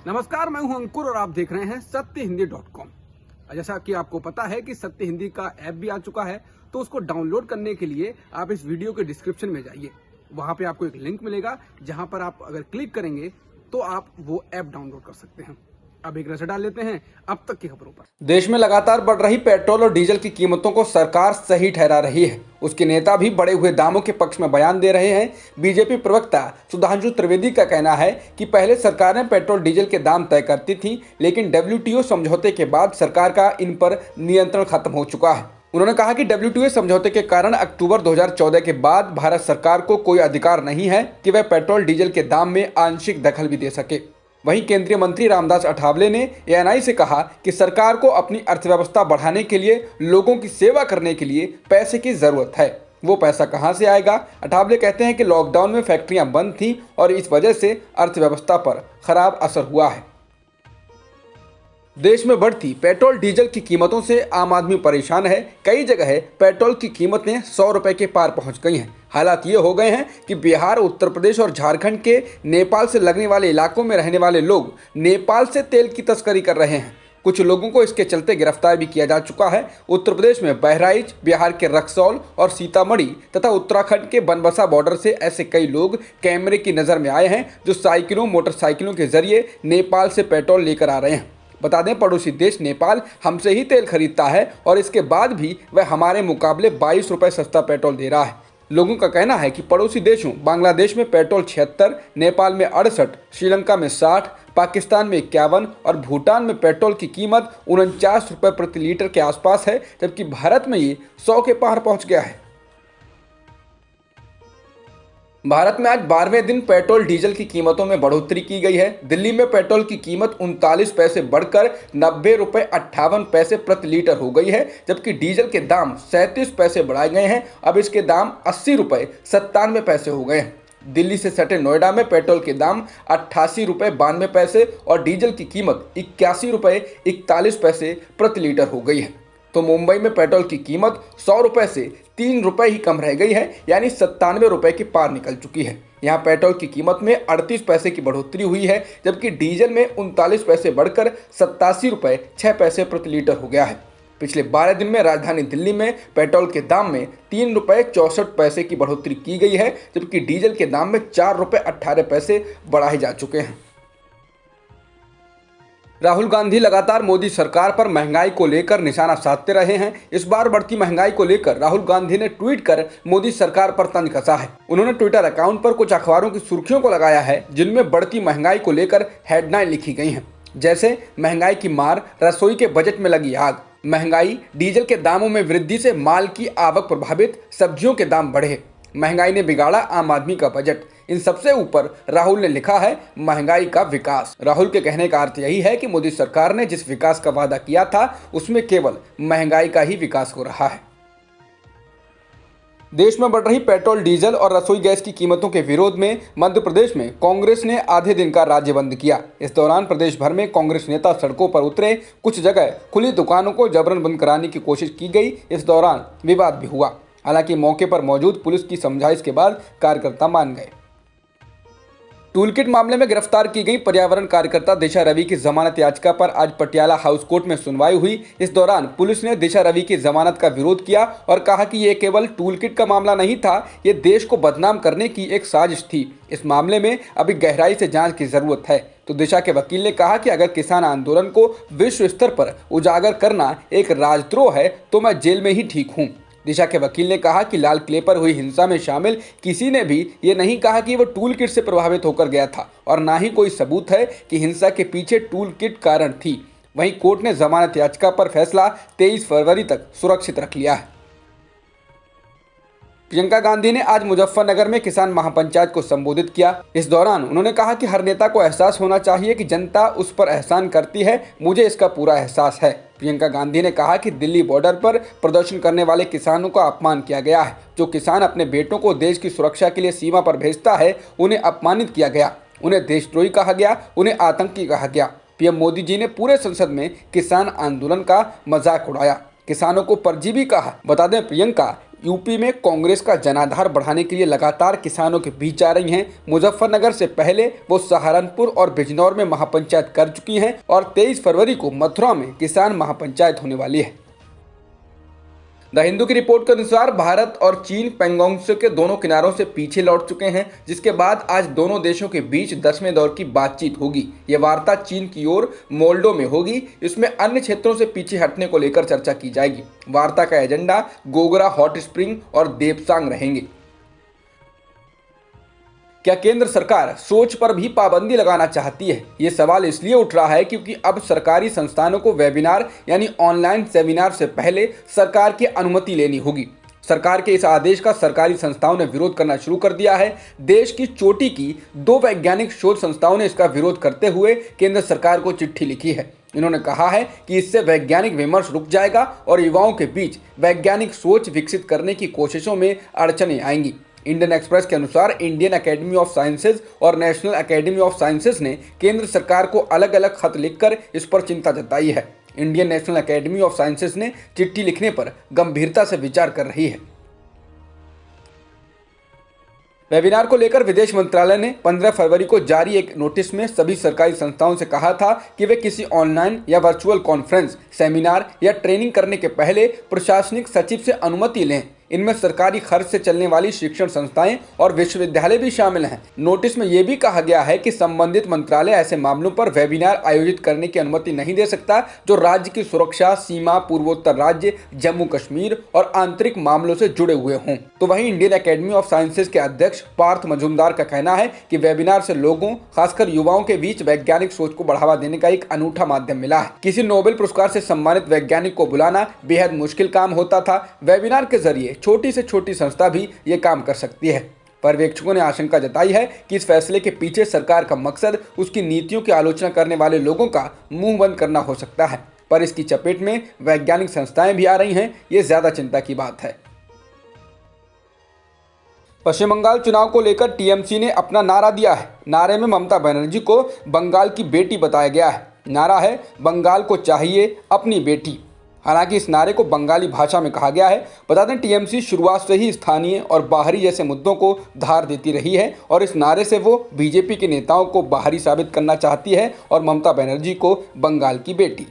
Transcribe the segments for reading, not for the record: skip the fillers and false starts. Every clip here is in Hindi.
नमस्कार, मैं हूं अंकुर और आप देख रहे हैं सत्यहिंदी.com। जैसा कि आपको पता है कि सत्य हिंदी का ऐप भी आ चुका है, तो उसको डाउनलोड करने के लिए आप इस वीडियो के डिस्क्रिप्शन में जाइए। वहां पे आपको एक लिंक मिलेगा, जहां पर आप अगर क्लिक करेंगे तो आप वो ऐप डाउनलोड कर सकते हैं। अब एक नजर डाल लेते हैं अब तक की खबरों पर। देश में लगातार बढ़ रही पेट्रोल और डीजल की कीमतों को सरकार सही ठहरा रही है। उसके नेता भी बढ़े हुए दामों के पक्ष में बयान दे रहे हैं। बीजेपी प्रवक्ता सुधांशु त्रिवेदी का कहना है कि पहले सरकारें पेट्रोल डीजल के दाम तय करती थी, लेकिन WTO समझौते के बाद सरकार का इन पर नियंत्रण खत्म हो चुका है। उन्होंने कहा कि WTO समझौते के कारण अक्टूबर 2014 के बाद भारत सरकार को कोई अधिकार नहीं है कि वह पेट्रोल डीजल के दाम में आंशिक दखल भी दे सके। वहीं केंद्रीय मंत्री रामदास अठावले ने ANI से कहा कि सरकार को अपनी अर्थव्यवस्था बढ़ाने के लिए, लोगों की सेवा करने के लिए पैसे की जरूरत है। वो पैसा कहां से आएगा? अठावले कहते हैं कि लॉकडाउन में फैक्ट्रियां बंद थीं और इस वजह से अर्थव्यवस्था पर खराब असर हुआ है। देश में बढ़ती पेट्रोल डीजल की कीमतों से आम आदमी परेशान है। कई जगह पेट्रोल की कीमतें 100 रुपए के पार पहुंच गई हैं। हालात ये हो गए हैं कि बिहार, उत्तर प्रदेश और झारखंड के नेपाल से लगने वाले इलाकों में रहने वाले लोग नेपाल से तेल की तस्करी कर रहे हैं। कुछ लोगों को इसके चलते गिरफ्तार भी किया जा चुका है। उत्तर प्रदेश में बहराइच, बिहार के रक्सौल और सीतामढ़ी तथा उत्तराखंड के बनबसा बॉर्डर से ऐसे कई लोग कैमरे की नज़र में आए हैं, जो साइकिलों, मोटरसाइकिलों के जरिए नेपाल से पेट्रोल लेकर आ रहे हैं। बता दें, पड़ोसी देश नेपाल हमसे ही तेल खरीदता है और इसके बाद भी वह हमारे मुकाबले 22 रुपये सस्ता पेट्रोल दे रहा है। लोगों का कहना है कि पड़ोसी देशों बांग्लादेश में पेट्रोल 76, नेपाल में 68, श्रीलंका में 60, पाकिस्तान में 51 और भूटान में पेट्रोल की कीमत 49 रुपये प्रति लीटर के आसपास है, जबकि भारत में ये 100 के पार पहुंच गया है। भारत में आज 12वें दिन पेट्रोल डीजल की कीमतों में बढ़ोतरी की गई है। दिल्ली में पेट्रोल की कीमत 39 पैसे बढ़कर 90 रुपये 58 पैसे प्रति लीटर हो गई है, जबकि डीजल के दाम 37 पैसे बढ़ाए गए हैं। अब इसके दाम 80 रुपये 97 पैसे हो गए हैं। दिल्ली से सटे नोएडा में पेट्रोल के दाम 88 रुपये 92 पैसे और डीजल की कीमत 81 रुपये 41 पैसे प्रति लीटर हो गई है। तो मुंबई में पेट्रोल की कीमत 100 रुपये से 3 रुपये ही कम रह गई है, यानी 97 रुपये के पार निकल चुकी है। यहाँ पेट्रोल की कीमत में 38 पैसे की बढ़ोतरी हुई है, जबकि डीजल में 39 पैसे बढ़कर 87 रुपये 6 पैसे प्रति लीटर हो गया है। पिछले 12 दिन में राजधानी दिल्ली में पेट्रोल के दाम में 3 रुपये 64 पैसे की बढ़ोतरी की गई है, जबकि डीजल के दाम में 4 रुपये 18 पैसे बढ़ाए जा चुके हैं। राहुल गांधी लगातार मोदी सरकार पर महंगाई को लेकर निशाना साधते रहे हैं। इस बार बढ़ती महंगाई को लेकर राहुल गांधी ने ट्वीट कर मोदी सरकार पर तंज कसा है। उन्होंने ट्विटर अकाउंट पर कुछ अखबारों की सुर्खियों को लगाया है, जिनमें बढ़ती महंगाई को लेकर हेडलाइन लिखी गई हैं, जैसे महंगाई की मार, रसोई के बजट में लगी आग, महंगाई, डीजल के दामों में वृद्धि से माल की आवक प्रभावित, सब्जियों के दाम बढ़े, महंगाई ने बिगाड़ा आम आदमी का बजट। इन सबसे ऊपर राहुल ने लिखा है महंगाई का विकास। राहुल के कहने का अर्थ यही है कि मोदी सरकार ने जिस विकास का वादा किया था, उसमें केवल महंगाई का ही विकास हो रहा है। देश में बढ़ रही पेट्रोल, डीजल और रसोई गैस की कीमतों के विरोध में मध्य प्रदेश में कांग्रेस ने आधे दिन का राज्य बंद किया। इस दौरान प्रदेश भर में कांग्रेस नेता सड़कों पर उतरे। कुछ जगह खुली दुकानों को जबरन बंद कराने की कोशिश की गई। इस दौरान विवाद भी हुआ। हालांकि मौके पर मौजूद पुलिस की समझाइश के बाद कार्यकर्ता मान गए। टूलकिट मामले में गिरफ्तार की गई पर्यावरण कार्यकर्ता दिशा रवि की जमानत याचिका पर आज पटियाला हाउस कोर्ट में सुनवाई हुई। इस दौरान पुलिस ने दिशा रवि की जमानत का विरोध किया और कहा कि ये केवल टूलकिट का मामला नहीं था, ये देश को बदनाम करने की एक साजिश थी। इस मामले में अभी गहराई से जांच की जरूरत है। तो दिशा के वकील ने कहा कि अगर किसान आंदोलन को विश्व स्तर पर उजागर करना एक राजद्रोह है, तो मैं जेल में ही ठीक हूँ। दिशा के वकील ने कहा कि लाल किले पर हुई हिंसा में शामिल किसी ने भी ये नहीं कहा कि वो टूल किट से प्रभावित होकर गया था और ना ही कोई सबूत है कि हिंसा के पीछे टूल किट कारण थी। वहीं कोर्ट ने जमानत याचिका पर फैसला 23 फरवरी तक सुरक्षित रख लिया है। प्रियंका गांधी ने आज मुजफ्फरनगर में किसान महापंचायत को संबोधित किया। इस दौरान उन्होंने कहा कि हर नेता को एहसास होना चाहिए कि जनता उस पर एहसान करती है। मुझे इसका पूरा एहसास है। प्रियंका गांधी ने कहा कि दिल्ली बॉर्डर पर प्रदर्शन करने वाले किसानों का अपमान किया गया है। जो किसान अपने बेटों को देश की सुरक्षा के लिए सीमा पर भेजता है, उन्हें अपमानित किया गया, उन्हें देशद्रोही कहा गया, उन्हें आतंकी कहा गया। पीएम मोदी जी ने पूरे संसद में किसान आंदोलन का मजाक उड़ाया, किसानों को परजीवी कहा। बता दें, प्रियंका यूपी में कांग्रेस का जनाधार बढ़ाने के लिए लगातार किसानों के बीच जा रही हैं। मुजफ्फरनगर से पहले वो सहारनपुर और बिजनौर में महापंचायत कर चुकी हैं और 23 फरवरी को मथुरा में किसान महापंचायत होने वाली है। द हिंदू की रिपोर्ट के अनुसार भारत और चीन पैंगोंग त्सो के दोनों किनारों से पीछे लौट चुके हैं, जिसके बाद आज दोनों देशों के बीच 10वें दौर की बातचीत होगी। ये वार्ता चीन की ओर मोल्डो में होगी। इसमें अन्य क्षेत्रों से पीछे हटने को लेकर चर्चा की जाएगी। वार्ता का एजेंडा गोगरा हॉट स्प्रिंग और देपसांग रहेंगे। क्या केंद्र सरकार सोच पर भी पाबंदी लगाना चाहती है? ये सवाल इसलिए उठ रहा है क्योंकि अब सरकारी संस्थानों को वेबिनार यानी ऑनलाइन सेमिनार से पहले सरकार की अनुमति लेनी होगी। सरकार के इस आदेश का सरकारी संस्थाओं ने विरोध करना शुरू कर दिया है। देश की चोटी की 2 वैज्ञानिक शोध संस्थाओं ने इसका विरोध करते हुए केंद्र सरकार को चिट्ठी लिखी है। इन्होंने कहा है कि इससे वैज्ञानिक विमर्श रुक जाएगा और युवाओं के बीच वैज्ञानिक सोच विकसित करने की कोशिशों में अड़चनें आएंगी। इंडियन एक्सप्रेस के अनुसार इंडियन एकेडमी ऑफ साइंसेज और नेशनल एकेडमी ऑफ साइंसेज ने केंद्र सरकार को अलग अलग खत लिखकर इस पर चिंता जताई है। Indian national academy of sciences ने चिट्ठी लिखने पर गंभीरता से विचार कर रही है। वेबिनार को लेकर विदेश मंत्रालय ने 15 फरवरी को जारी एक नोटिस में सभी सरकारी संस्थाओं से कहा था कि वे किसी ऑनलाइन या वर्चुअल कॉन्फ्रेंस, सेमिनार या ट्रेनिंग करने के पहले प्रशासनिक सचिव से अनुमति लें। इनमें सरकारी खर्च से चलने वाली शिक्षण संस्थाएं और विश्वविद्यालय भी शामिल हैं। नोटिस में यह भी कहा गया है कि संबंधित मंत्रालय ऐसे मामलों पर वेबिनार आयोजित करने की अनुमति नहीं दे सकता जो राज्य की सुरक्षा, सीमा, पूर्वोत्तर राज्य, जम्मू कश्मीर और आंतरिक मामलों से जुड़े हुए हों। तो वहीं इंडियन एकेडमी ऑफ साइंसेज के अध्यक्ष पार्थ मजूमदार का कहना है कि वेबिनार से लोगों, खासकर युवाओं के बीच वैज्ञानिक सोच को बढ़ावा देने का एक अनूठा माध्यम मिला है। किसी नोबेल पुरस्कार से सम्मानित वैज्ञानिक को बुलाना बेहद मुश्किल काम होता था। वेबिनार के जरिए छोटी से छोटी संस्था भी ये काम कर सकती है। पर्यवेक्षकों ने आशंका जताई है कि इस फैसले के पीछे सरकार का मकसद उसकी नीतियों की आलोचना करने वाले लोगों का मुंह बंद करना हो सकता है, पर इसकी चपेट में वैज्ञानिक संस्थाएं भी आ रही हैं। ये ज्यादा चिंता की बात है। पश्चिम बंगाल चुनाव को लेकर टीएमसी ने अपना नारा दिया है। नारे में ममता बनर्जी को बंगाल की बेटी बताया गया है। नारा है, बंगाल को चाहिए अपनी बेटी। हालांकि इस नारे को बंगाली भाषा में कहा गया है। बता दें, टीएमसी शुरुआत से ही स्थानीय और बाहरी जैसे मुद्दों को धार देती रही है और इस नारे से वो बीजेपी के नेताओं को बाहरी साबित करना चाहती है और ममता बनर्जी को बंगाल की बेटी।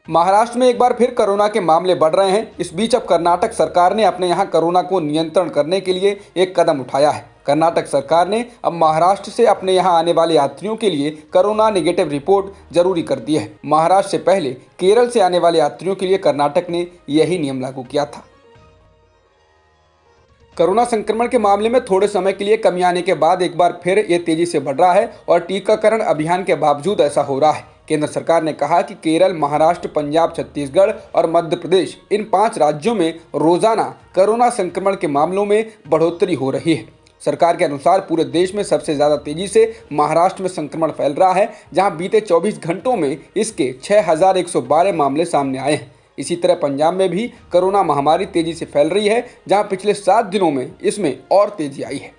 महाराष्ट्र में एक बार फिर कोरोना के मामले बढ़ रहे हैं। इस बीच अब कर्नाटक सरकार ने अपने यहाँ कोरोना को नियंत्रण करने के लिए एक कदम उठाया है। कर्नाटक सरकार ने अब महाराष्ट्र से अपने यहाँ आने वाले यात्रियों के लिए कोरोना नेगेटिव रिपोर्ट जरूरी कर दी है। महाराष्ट्र से पहले केरल से आने वाले यात्रियों के लिए कर्नाटक ने यही नियम लागू किया था। कोरोना संक्रमण के मामले में थोड़े समय के लिए कमी आने के बाद एक बार फिर ये तेजी से बढ़ रहा है और टीकाकरण अभियान के बावजूद ऐसा हो रहा है। केंद्र सरकार ने कहा कि केरल, महाराष्ट्र, पंजाब, छत्तीसगढ़ और मध्य प्रदेश, इन 5 राज्यों में रोजाना कोरोना संक्रमण के मामलों में बढ़ोतरी हो रही है। सरकार के अनुसार पूरे देश में सबसे ज़्यादा तेजी से महाराष्ट्र में संक्रमण फैल रहा है, जहां बीते 24 घंटों में इसके 6112 मामले सामने आए हैं। इसी तरह पंजाब में भी कोरोना महामारी तेजी से फैल रही है, जहां पिछले 7 दिनों में इसमें और तेजी आई है।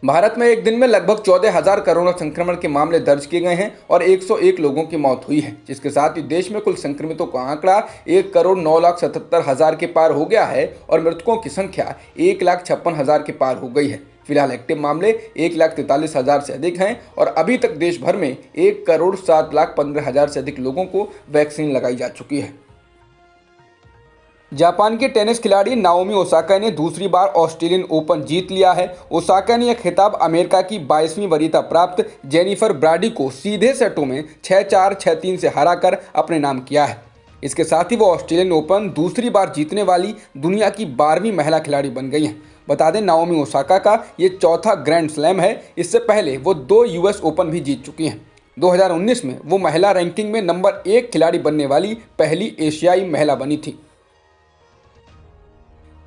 भारत में एक दिन में लगभग 14,000 कोरोना संक्रमण के मामले दर्ज किए गए हैं और 101 लोगों की मौत हुई है, जिसके साथ ही देश में कुल संक्रमितों का आंकड़ा 1,09,77,000 के पार हो गया है और मृतकों की संख्या 1,56,000 के पार हो गई है। फिलहाल एक्टिव मामले 1,43,000 से अधिक हैं और अभी तक देश भर में 1,07,15,000 से अधिक लोगों को वैक्सीन लगाई जा चुकी है। जापान के टेनिस खिलाड़ी नाओमी ओसाका ने दूसरी बार ऑस्ट्रेलियन ओपन जीत लिया है। ओसाका ने यह खिताब अमेरिका की 22वीं वरीयता प्राप्त जेनिफर ब्राडी को सीधे सेटों में 6-4, 6-3 से हराकर अपने नाम किया है। इसके साथ ही वो ऑस्ट्रेलियन ओपन दूसरी बार जीतने वाली दुनिया की 12वीं महिला खिलाड़ी बन गई हैं। बता दें, नाओमी ओसाका का ये चौथा ग्रैंड स्लैम है। इससे पहले वो 2 यूएस ओपन भी जीत चुकी हैं। 2019 में वो महिला रैंकिंग में नंबर 1 खिलाड़ी बनने वाली पहली एशियाई महिला बनी थी।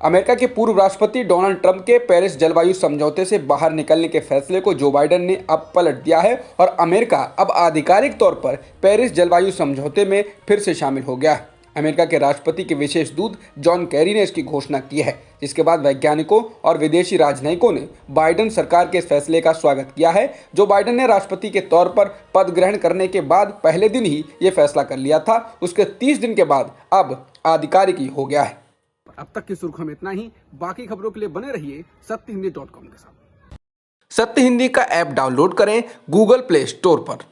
अमेरिका के पूर्व राष्ट्रपति डोनाल्ड ट्रंप के पेरिस जलवायु समझौते से बाहर निकलने के फैसले को जो बाइडेन ने अब पलट दिया है और अमेरिका अब आधिकारिक तौर पर पेरिस जलवायु समझौते में फिर से शामिल हो गया है। अमेरिका के राष्ट्रपति के विशेष दूत जॉन कैरी ने इसकी घोषणा की है, जिसके बाद वैज्ञानिकों और विदेशी राजनयिकों ने बाइडेन सरकार के इस फैसले का स्वागत किया है। जो बाइडेन ने राष्ट्रपति के तौर पर पद ग्रहण करने के बाद पहले दिन ही ये फैसला कर लिया था, उसके 30 दिन के बाद अब आधिकारिक हो गया है। अब तक की सुर्खियों में इतना ही। बाकी खबरों के लिए बने रहिए सत्यहिंदी.com के साथ। सत्य हिंदी का ऐप डाउनलोड करें गूगल प्ले स्टोर पर।